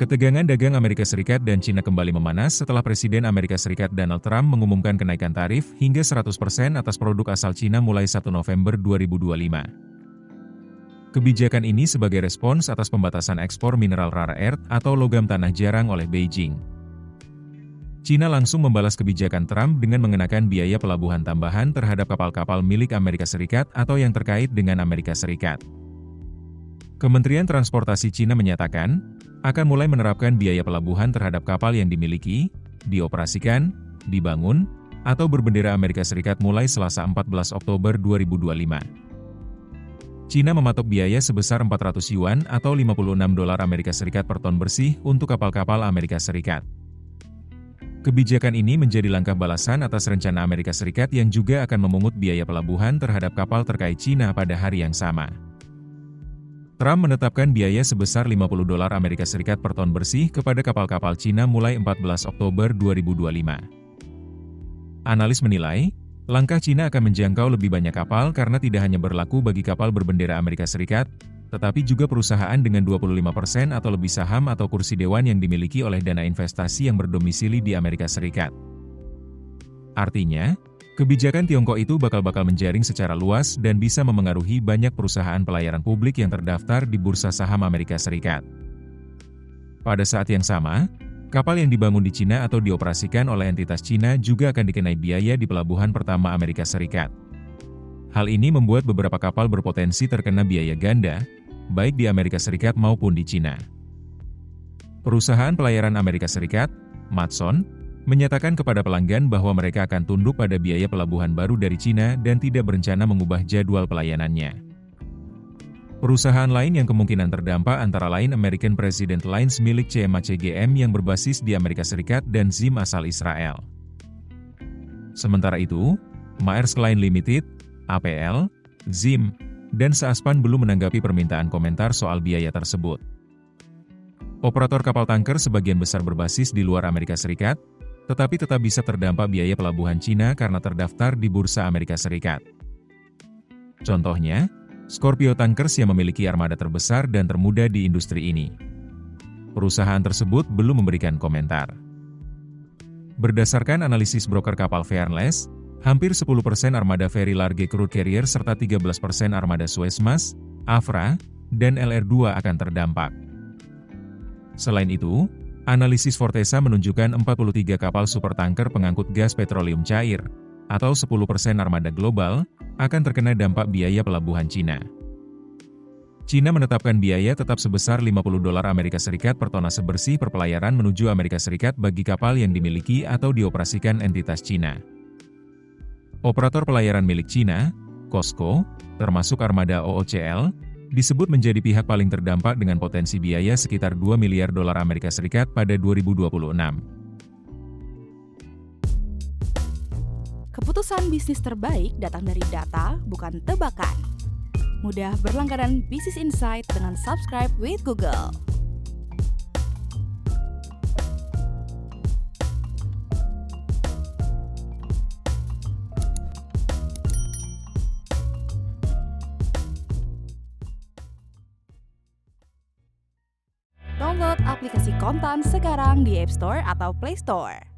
Ketegangan dagang Amerika Serikat dan China kembali memanas setelah Presiden Amerika Serikat Donald Trump mengumumkan kenaikan tarif hingga 100% atas produk asal China mulai 1 November 2025. Kebijakan ini sebagai respons atas pembatasan ekspor mineral rare earth atau logam tanah jarang oleh Beijing. China langsung membalas kebijakan Trump dengan mengenakan biaya pelabuhan tambahan terhadap kapal-kapal milik Amerika Serikat atau yang terkait dengan Amerika Serikat. Kementerian Transportasi China menyatakan, akan mulai menerapkan biaya pelabuhan terhadap kapal yang dimiliki, dioperasikan, dibangun, atau berbendera Amerika Serikat mulai Selasa 14 Oktober 2025. China mematok biaya sebesar 400 yuan atau 56 dolar Amerika Serikat per ton bersih untuk kapal-kapal Amerika Serikat. Kebijakan ini menjadi langkah balasan atas rencana Amerika Serikat yang juga akan memungut biaya pelabuhan terhadap kapal terkait China pada hari yang sama. Trump menetapkan biaya sebesar 50 dolar Amerika Serikat per ton bersih kepada kapal-kapal China mulai 14 Oktober 2025. Analis menilai, langkah China akan menjangkau lebih banyak kapal karena tidak hanya berlaku bagi kapal berbendera Amerika Serikat, tetapi juga perusahaan dengan 25% atau lebih saham atau kursi dewan yang dimiliki oleh dana investasi yang berdomisili di Amerika Serikat. Artinya, kebijakan Tiongkok itu bakal menjaring secara luas dan bisa memengaruhi banyak perusahaan pelayaran publik yang terdaftar di Bursa Saham Amerika Serikat. Pada saat yang sama, kapal yang dibangun di China atau dioperasikan oleh entitas China juga akan dikenai biaya di pelabuhan pertama Amerika Serikat. Hal ini membuat beberapa kapal berpotensi terkena biaya ganda, baik di Amerika Serikat maupun di China. Perusahaan pelayaran Amerika Serikat, Matson, menyatakan kepada pelanggan bahwa mereka akan tunduk pada biaya pelabuhan baru dari China dan tidak berencana mengubah jadwal pelayanannya. Perusahaan lain yang kemungkinan terdampak antara lain American President Lines milik CMA-CGM yang berbasis di Amerika Serikat dan ZIM asal Israel. Sementara itu, Maersk Line Limited, APL, ZIM, dan Seaspan belum menanggapi permintaan komentar soal biaya tersebut. Operator kapal tanker sebagian besar berbasis di luar Amerika Serikat, tetapi tetap bisa terdampak biaya pelabuhan China karena terdaftar di Bursa Amerika Serikat. Contohnya, Scorpio Tankers yang memiliki armada terbesar dan termuda di industri ini. Perusahaan tersebut belum memberikan komentar. Berdasarkan analisis broker kapal Fearless, hampir 10% armada Very Large Crude Carrier serta 13% armada Suezmax, Afra, dan LR2 akan terdampak. Selain itu, analisis Fortesa menunjukkan 43 kapal supertanker pengangkut gas petroleum cair, atau 10% armada global, akan terkena dampak biaya pelabuhan China. China menetapkan biaya tetap sebesar 50 dolar Amerika Serikat per tonase bersih per pelayaran menuju Amerika Serikat bagi kapal yang dimiliki atau dioperasikan entitas China. Operator pelayaran milik China, COSCO, termasuk armada OOCL, disebut menjadi pihak paling terdampak dengan potensi biaya sekitar 2 miliar dolar Amerika Serikat pada 2026. Keputusan bisnis terbaik datang dari data, bukan tebakan. Mudah berlangganan Business Insight dengan subscribe with Google. Download aplikasi Kontan sekarang di App Store atau Play Store.